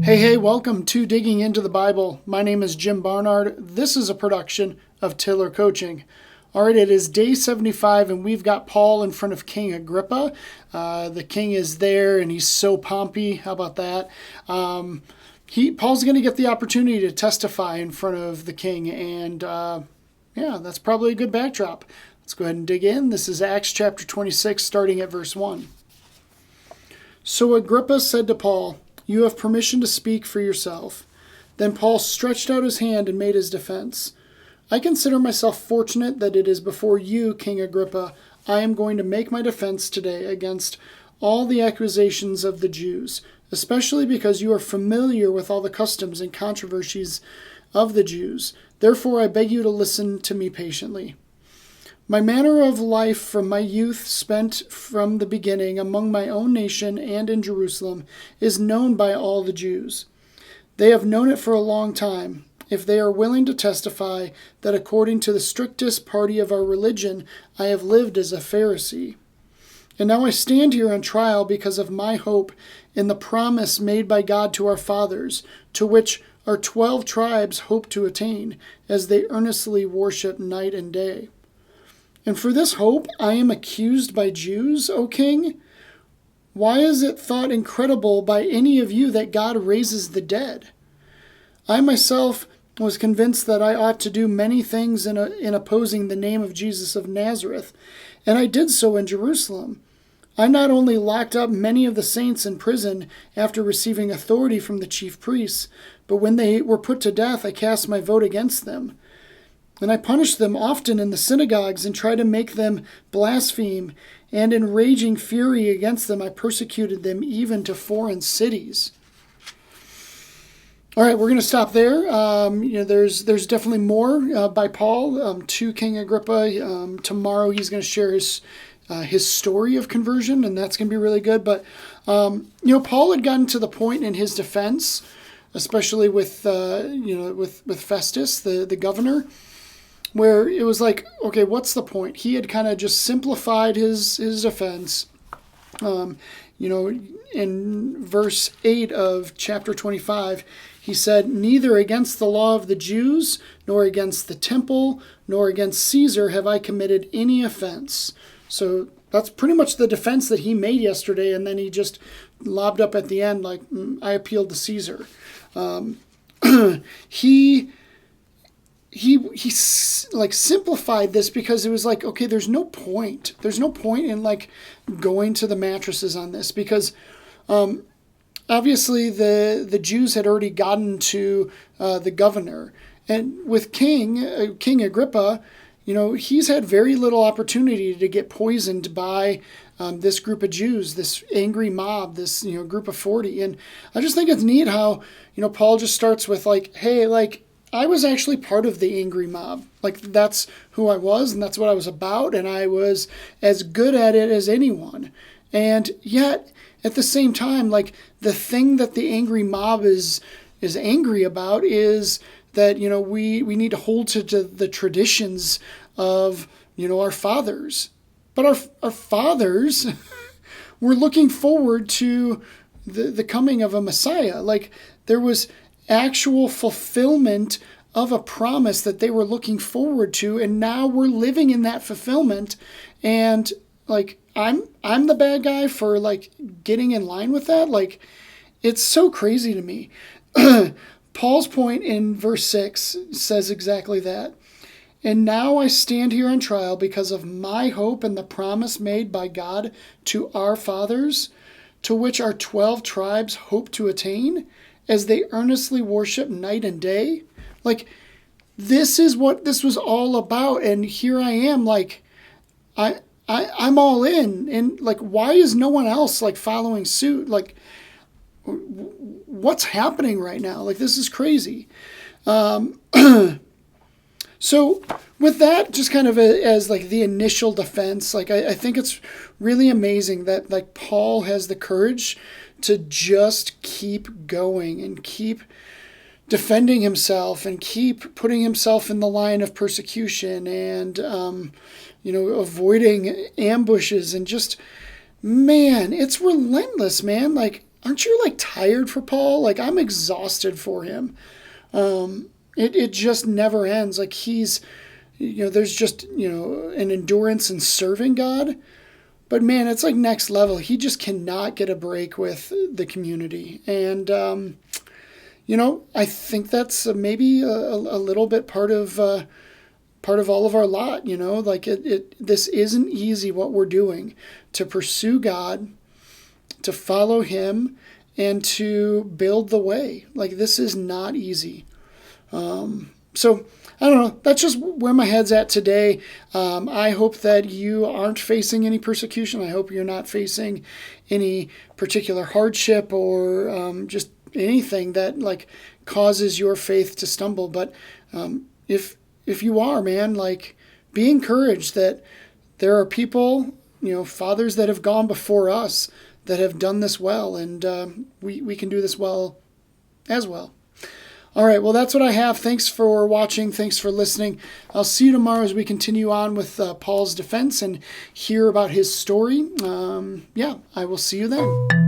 Hey, welcome to Digging into the Bible. My name is Jim Barnard. This is a production of Tiller Coaching. All right, it is day 75, and we've got Paul in front of King Agrippa. The king is there, and he's so pompy. How about that? Paul's going to get the opportunity to testify in front of the king, and that's probably a good backdrop. Let's go ahead and dig in. This is Acts chapter 26, starting at verse 1. So Agrippa said to Paul, "You have permission to speak for yourself." Then Paul stretched out his hand and made his defense. "I consider myself fortunate that it is before you, King Agrippa, I am going to make my defense today against all the accusations of the Jews, especially because you are familiar with all the customs and controversies of the Jews. Therefore, I beg you to listen to me patiently. My manner of life from my youth, spent from the beginning among my own nation and in Jerusalem, is known by all the Jews. They have known it for a long time. If they are willing to testify that according to the strictest party of our religion, I have lived as a Pharisee. And now I stand here on trial because of my hope in the promise made by God to our fathers, to which our 12 tribes hope to attain, as they earnestly worship night and day. And for this hope I am accused by Jews, O king? Why is it thought incredible by any of you that God raises the dead? I myself was convinced that I ought to do many things in opposing the name of Jesus of Nazareth, and I did so in Jerusalem. I not only locked up many of the saints in prison after receiving authority from the chief priests, but when they were put to death, I cast my vote against them. And I punished them often in the synagogues and tried to make them blaspheme, and in raging fury against them, I persecuted them even to foreign cities." All right, we're going to stop there. There's definitely more by Paul to King Agrippa. Tomorrow he's going to share his story of conversion, and that's going to be really good. But Paul had gotten to the point in his defense, especially with Festus, the governor, where it was like, okay, what's the point? He had kind of just simplified his defense. In verse 8 of chapter 25, he said, "Neither against the law of the Jews, nor against the temple, nor against Caesar have I committed any offense." So that's pretty much the defense that he made yesterday, and then he just lobbed up at the end like, "I appealed to Caesar." He like simplified this because it was like, okay, there's no point in like going to the mattresses on this, because obviously the Jews had already gotten to the governor, and with King Agrippa, he's had very little opportunity to get poisoned by this group of Jews, this angry mob, this group of 40. And I just think it's neat how Paul just starts with like, hey, like, I was actually part of the angry mob. Like, that's who I was, and that's what I was about, and I was as good at it as anyone. And yet, at the same time, like, the thing that the angry mob is angry about is that, we need to hold to the traditions of, our fathers. But our fathers were looking forward to the coming of a Messiah. Like, there was actual fulfillment of a promise that they were looking forward to, and now we're living in that fulfillment. And like, I'm the bad guy for like getting in line with that. Like, it's so crazy to me. Paul's point in verse 6 says exactly that. "And now I stand here on trial because of my hope in the promise made by God to our fathers, to which our 12 tribes hope to attain, as they earnestly worship night and day." Like, this is what this was all about. And here I am, like, I'm all in. And like, why is no one else like following suit? Like, what's happening right now? Like, this is crazy. So with that, just kind of as like the initial defense, like I think it's really amazing that like Paul has the courage to just keep going and keep defending himself and keep putting himself in the line of persecution and, avoiding ambushes, and just, man, it's relentless, man. Like, aren't you like tired for Paul? Like, I'm exhausted for him. It just never ends. Like, there's just, an endurance in serving God. But man, it's like next level. He just cannot get a break with the community. And, I think that's maybe a little bit part of all of our lot. Like this isn't easy what we're doing to pursue God, to follow Him, and to build the way. Like, this is not easy. So I don't know. That's just where my head's at today. I hope that you aren't facing any persecution. I hope you're not facing any particular hardship or just anything that like causes your faith to stumble. But if you are, man, like, be encouraged that there are people, fathers that have gone before us that have done this well, and we can do this well as well. All right, well, that's what I have. Thanks for watching. Thanks for listening. I'll see you tomorrow as we continue on with Paul's defense and hear about his story. I will see you then.